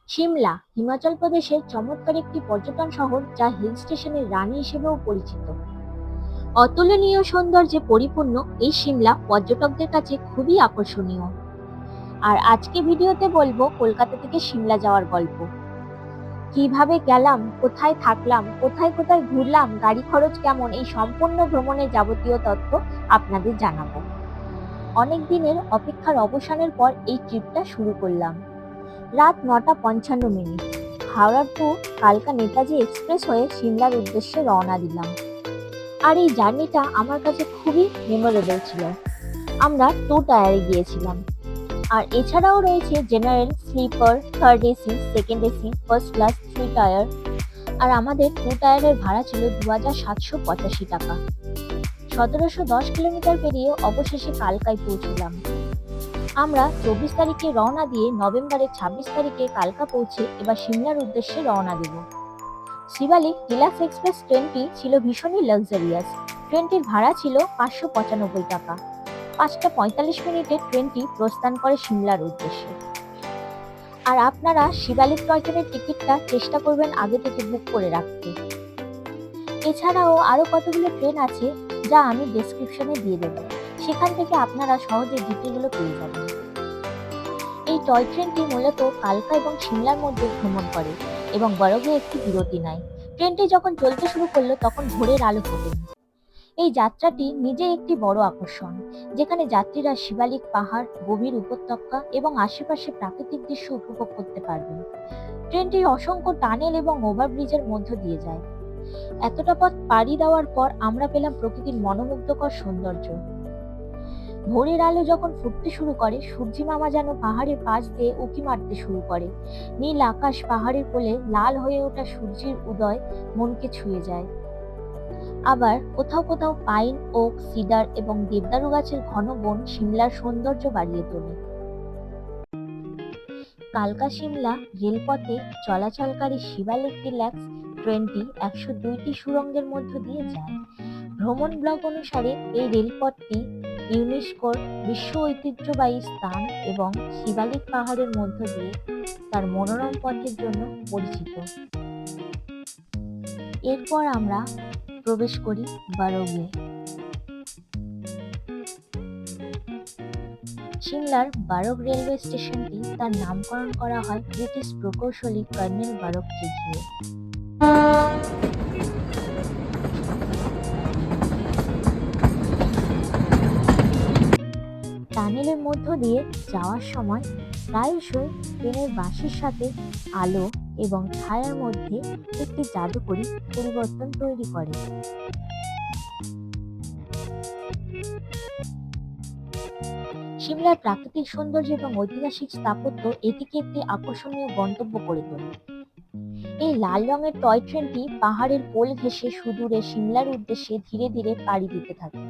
সিমলা হিমাচল প্রদেশের চমৎকার একটি পর্যটন শহর, যা হিল স্টেশনের রানী হিসেবেও পরিচিত। অতুলনীয় সৌন্দর্যে পরিপূর্ণ এই সিমলা পর্যটকদের কাছে খুবই আকর্ষণীয়। আর আজকে ভিডিওতে বলবো কলকাতা থেকে সিমলা যাওয়ার গল্প। কিভাবে গেলাম, কোথায় থাকলাম, কোথায় কোথায় ঘুরলাম, গাড়ি খরচ কেমন, এই সম্পূর্ণ ভ্রমণের যাবতীয় তথ্য আপনাদের জানাবো। অনেক দিনের অপেক্ষার অবসানের পর এই ট্রিপটা শুরু করলাম। রাত ৯:৫৫। হাওড়ার টু কালকা নেতাজি এক্সপ্রেস হয়ে সিমলার উদ্দেশ্যে রওনা দিলাম। আর এই জার্নিটা আমার কাছে খুবই মেমোরেবল ছিল। আমরা 2 টায়ারে গিয়েছিলাম। আর এছাড়াও রয়েছে general, sleeper, third AC, second AC, first class, 3 tier. আর আমাদের 2 টায়ারের ভাড়া ছিল ২,৭৮৫ টাকা। ১৭১০ কিলোমিটার পেরিয়ে অবশেষে কালকায় পৌঁছলাম। আমরা ২৪ তারিখে রওনা দিয়ে নভেম্বরের ২৬ তারিখে কালকা পৌঁছে এবার সিমলার উদ্দেশ্যে রওনা দেব। শিবালিক ডিলাক্স এক্সপ্রেস ট্রেনটি ছিল ভীষণই লাক্সারিয়াস। ট্রেনটির ভাড়া ছিল ৫৯৫ টাকা। ৫:৪৫ ট্রেনটি প্রস্থান করে সিমলার উদ্দেশ্যে। আর আপনারা শিবালিক টয় ট্রেনের টিকিটটা চেষ্টা করবেন আগে থেকে বুক করে রাখতে। এছাড়াও আরো কতগুলো ট্রেন আছে, যা আমি ডেসক্রিপশনে দিয়ে দেবো। সেখান থেকে আপনারা সহজে ডিটেলগুলো পেয়ে যাবেন। এই টয় ট্রেনটি মূলত কালকা এবং সিমলার মধ্যে ভ্রমণ করে এবং বরফে একটি বিরতি নেয়। ট্রেনটি যখন চলতে শুরু করলো তখন ভোরের আলো ফোটেনি। এই যাত্রাটি নিজেই একটি বড় আকর্ষণ, যেখানে যাত্রীরা শিবালিক পাহাড়, গভীর উপত্যকা এবং আশেপাশে প্রাকৃতিক দৃশ্য উপভোগ করতে পারবেন। ট্রেনটি অসংখ্য টানেল এবং ওভারব্রিজের মধ্য দিয়ে যায়। এতটা পথ পাড়ি দেওয়ার পর আমরা পেলাম প্রকৃতির মনোমুগ্ধকর সৌন্দর্য। ভোরের আলো যখন ফুটতে শুরু করে, সূর্যি মামা যেন পাহাড়ের পাশ দিয়ে উঁকি মারতে শুরু করে। নীল আকাশ, পাহাড়ের কোলে লাল হয়ে ওঠা সূর্যের উদয় মনকে ছুঁয়ে যায়। আবার কোথাও কোথাও পাইন, ওক, সিডার এবং দেবদারু গাছের ঘন বন সিমলার সৌন্দর্য বাড়িয়ে তোলে। কালকা সিমলা রেলপথে চলাচলকারী শিবালিক ডিলাক্স ট্রেনটি ১০২টি সুড়ঙ্গের মধ্য দিয়ে যায়। ভ্রমণ ব্লগ অনুসারে এই রেলপথটি ইউনেস্কোর বিশ্ব ঐতিহ্যবাহী স্থান এবং শিবালিক পাহাড়ের মধ্য দিয়ে তার মনোরম পথের জন্য পরিচিত। এরপর আমরা প্রবেশ করি বারোগে। সিমলার বারোগ রেলওয়ে স্টেশনটি তার নামকরণ করা হয় ব্রিটিশ প্রকৌশলী কর্নেল বারোগকে ঘিরে। টানেলের মধ্য দিয়ে যাওয়ার সময় প্রায়শই ট্রেনের বাঁশির সাথে আলো এবং ছায়ার মধ্যে একটি জাদুকরী পরিবর্তন তৈরি করে। সিমলার প্রাকৃতিক সৌন্দর্য এবং ঐতিহাসিক স্থাপত্য এটিকে একটি আকর্ষণীয় গন্তব্য করে তোলে। এই লাল রঙের টয় ট্রেনটি পাহাড়ের কোল ঘেঁষে সুদূরে সিমলার উদ্দেশ্যে ধীরে ধীরে পাড়ি দিতে থাকে।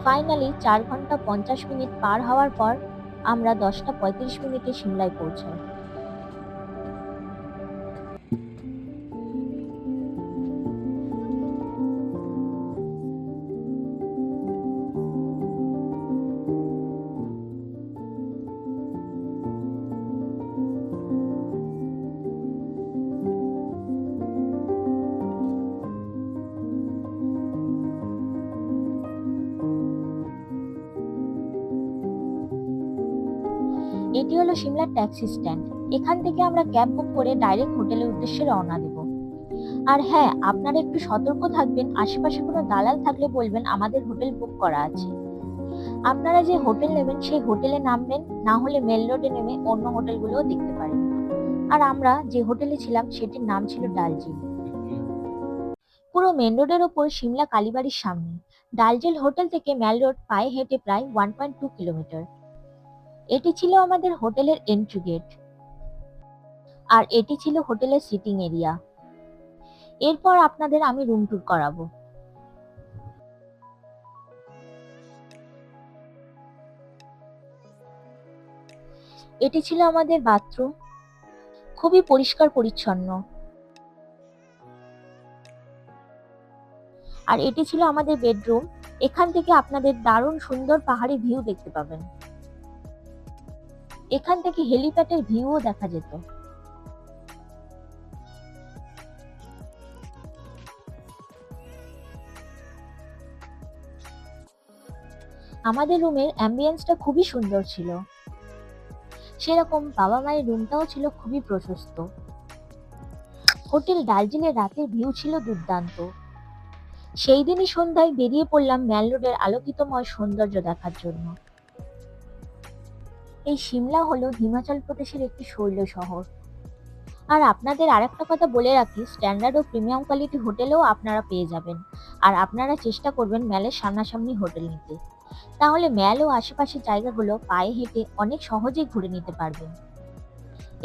ফাইনালি ৪ ঘন্টা ৫০ মিনিট পার হওয়ার পর আমরা ১০:৩৫ সিমলায় পৌঁছাই। এটি হলো সিমলার ট্যাক্সি স্ট্যান্ড। এখান থেকে আমরা ক্যাব বুক করে ডাইরেক্ট হোটেলের উদ্দেশ্যে রওনা দেব। আর হ্যাঁ, আপনারা একটু সতর্ক থাকবেন, আশেপাশে কোনো দালাল থাকলে বলবেন আমাদের হোটেল বুক করা আছে। আপনারা যে হোটেল নেবেন সেই হোটেলে নামবেন, না হলে মেল রোডে নেমে অন্য হোটেলগুলোও দেখতে পারেন। আর আমরা যে হোটেলে ছিলাম সেটির নাম ছিল ডালজিল। পুরো মেন রোডের ওপর সিমলা কালীবাড়ির সামনে। ডালজিল হোটেল থেকে মেল রোড পায়ে হেঁটে প্রায় 1.2 কিলোমিটার। এটি ছিল আমাদের হোটেলের এন্ট্রি গেট। আর এটি ছিল হোটেলের সিটিং এরিয়া। এরপর আপনাদের আমি রুম ট্যুর করাবো। এটি ছিল আমাদের বাথরুম, খুবই পরিষ্কার পরিচ্ছন্ন। আর এটি ছিল আমাদের বেডরুম। এখান থেকে আপনাদের দারুণ সুন্দর পাহাড়ি ভিউ দেখতে পাবেন। এখান থেকে হেলিপ্যাডের ভিউও দেখা যেত। আমাদের রুমের অ্যাম্বিয়েন্সটা খুবই সুন্দর ছিল। সেরকম বাবা মায়ের রুমটাও ছিল খুবই প্রশস্ত। হোটেল ডালজিলের রাতের ভিউ ছিল দুর্দান্ত। সেই দিনই সন্ধ্যায় বেরিয়ে পড়লাম ম্যাল রোডের আলোকিতময় সৌন্দর্য দেখার জন্য। এই সিমলা হলো হিমাচল প্রদেশের একটি শৈল শহর। আর আপনাদের আরেকটা কথা বলে রাখি, স্ট্যান্ডার্ড ও প্রিমিয়াম কোয়ালিটি হোটেলেও আপনারা পেয়ে যাবেন। আর আপনারা চেষ্টা করবেন ম্যালের সামনাসামনি হোটেল নিতে। তাহলে ম্যাল ও আশেপাশের জায়গাগুলো পায়ে হেঁটে অনেক সহজেই ঘুরে নিতে পারবেন।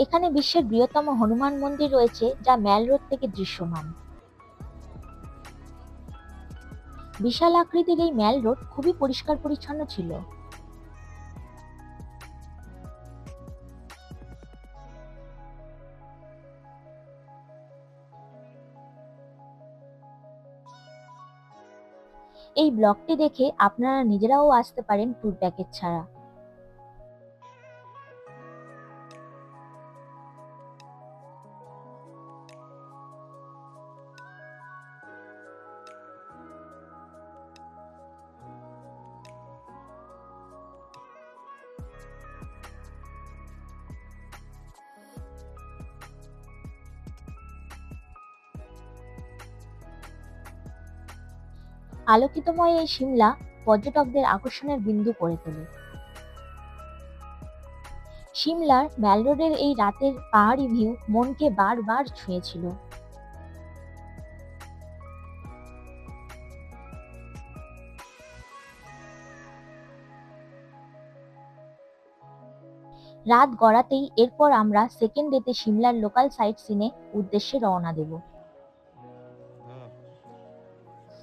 এখানে বিশ্বের বৃহত্তম হনুমান মন্দির রয়েছে, যা ম্যাল রোড থেকে দৃশ্যমান। বিশাল আকৃতির এই ম্যাল রোড খুবই পরিষ্কার পরিচ্ছন্ন ছিল। এই ব্লগটি দেখে আপনারা নিজেরাও আসতে পারেন ট্যুর প্যাকেজ ছাড়া। আলোকিতময় এই সিমলা পর্যটকদের আকর্ষণের বিন্দু করে তোলে। সিমলার ম্যাল রোডের এই রাতের পাহাড়ি ভিউ মনকে বারবার ছুঁয়েছিল। রাত গড়াতেই এরপর আমরা সেকেন্ড ডেতে সিমলার লোকাল সাইট সিনে উদ্দেশ্যে রওনা দেব।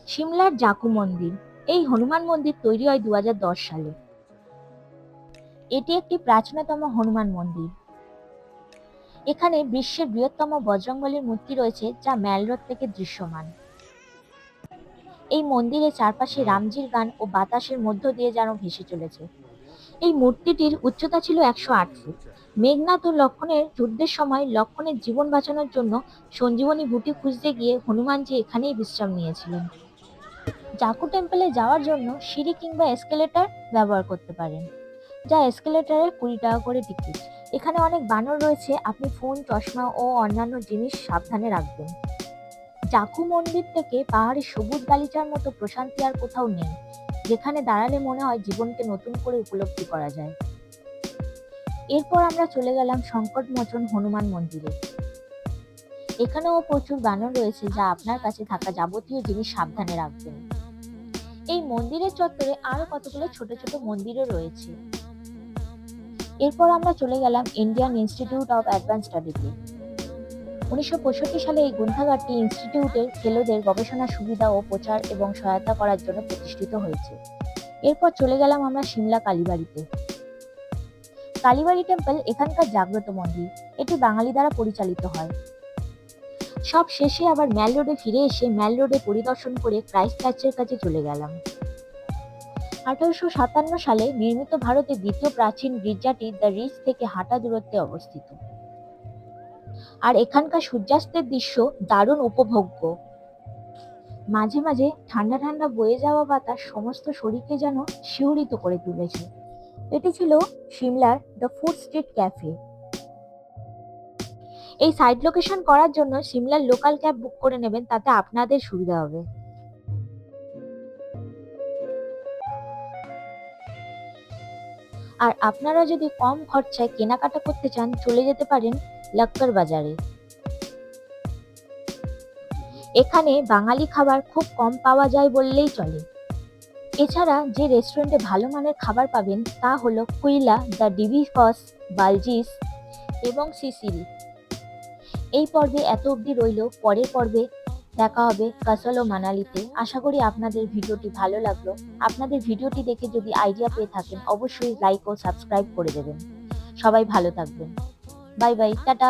সিমলার জাকু মন্দির। এই হনুমান মন্দির তৈরি হয় 2010 সালে। এটি একটি প্রাচীনতম হনুমান মন্দির। এখানে বিশ্বের বৃহত্তম বজরংবলীর মূর্তি রয়েছে, যা ম্যাল রোড থেকে দৃশ্যমান। এই মন্দিরের চারপাশে রামজির গান ও বাতাসের মধ্য দিয়ে যেন ভেসে চলেছে। এই মূর্তিটির উচ্চতা ছিল 108 ফুট। মেঘনাদ ও লক্ষণের যুদ্ধের সময় লক্ষণের জীবন বাঁচানোর জন্য সঞ্জীবনী বুটি খুঁজতে গিয়ে হনুমানজি এখানেই বিশ্রাম নিয়েছিলেন। জাকু টেম্পলে যাওয়ার জন্য সিঁড়ি কিংবা এসকেলেটর ব্যবহার করতে পারেন, যা এসকেলেটরের 20 টাকা করে টিকিট। এখানে অনেক বানর রয়েছে, আপনি ফোন, চশমা ও অন্যান্য জিনিস সাবধানে রাখবেন। জাকু মন্দির থেকে পাহাড়ের সবুজ গালিচার মতো প্রশান্তি আর কোথাও নেই, যেখানে দাঁড়ালে মনে হয় জীবনকে নতুন করে উপলব্ধি করা যায়। এরপর আমরা চলে গেলাম সংকটমোচন হনুমান মন্দিরে। এখানেও প্রচুর বানর রয়েছে, যা আপনার কাছে থাকা যাবতীয় জিনিস সাবধানে রাখবেন। এই মন্দিরের চত্বরে আরো কতগুলো ছোট ছোট মন্দিরও রয়েছে। এরপর আমরা চলে গেলাম ইন্ডিয়ান ইনস্টিটিউট অফ অ্যাডভান্স স্টাডিতে। 1965 সালে এই গ্রন্থাগারটি ইনস্টিটিউটের ফেলোদের গবেষণা সুবিধা ও প্রচার এবং সহায়তা করার জন্য প্রতিষ্ঠিত হয়েছে। এরপর চলে গেলাম আমরা সিমলা কালীবাড়িতে। কালীবাড়ি টেম্পল এখানকার জাগ্রত মন্দির। এটি বাঙালি দ্বারা পরিচালিত হয়। সব শেষে আবার ম্যাল রোডে ফিরে এসে ম্যাল রোডে পরিদর্শন করে ক্রাইস্ট চার্চের কাছে চলে গেলাম। 1857 সালে নির্মিত ভারতের দ্বিতীয় প্রাচীন গির্জাটি দ্য রিচ থেকে হাঁটা দূরত্বে অবস্থিত। আর এখানকার সূর্যাস্তের দৃশ্য দারুণ উপভোগ্য। মাঝে মাঝে ঠান্ডা ঠান্ডা বয়ে যাওয়া বাতাস সমস্ত শরীরকে যেন শিহরিত করে তুলেছে। এটি ছিল সিমলার দ্য ফুড স্ট্রিট ক্যাফে। এই সাইট লোকেশন করার জন্য সিমলার লোকাল ক্যাব বুক করে নেবেন, তাতে আপনাদের সুবিধা হবে। আর আপনারা যদি কম খরচায় কেনাকাটা করতে চান, চলে যেতে পারেন লাক্কার বাজারে। এখানে বাঙালি খাবার খুব কম পাওয়া যায় বললেই চলে। এছাড়া যে রেস্টুরেন্টে ভালো মানের খাবার পাবেন তা হলো কুইলা, দ্য ডিভিকস, বালজিস এবং সিসিল। এই পর্বে এত অবধি রইল। পরের পর্বে দেখা হবে কাসল ও মানালিতে। আশা করি আপনাদের ভিডিওটি ভালো লাগলো। আপনাদের ভিডিওটি দেখে যদি আইডিয়া পেয়ে থাকেন অবশ্যই লাইক ও সাবস্ক্রাইব করে দেবেন। সবাই ভালো থাকবেন। Bye bye, tata.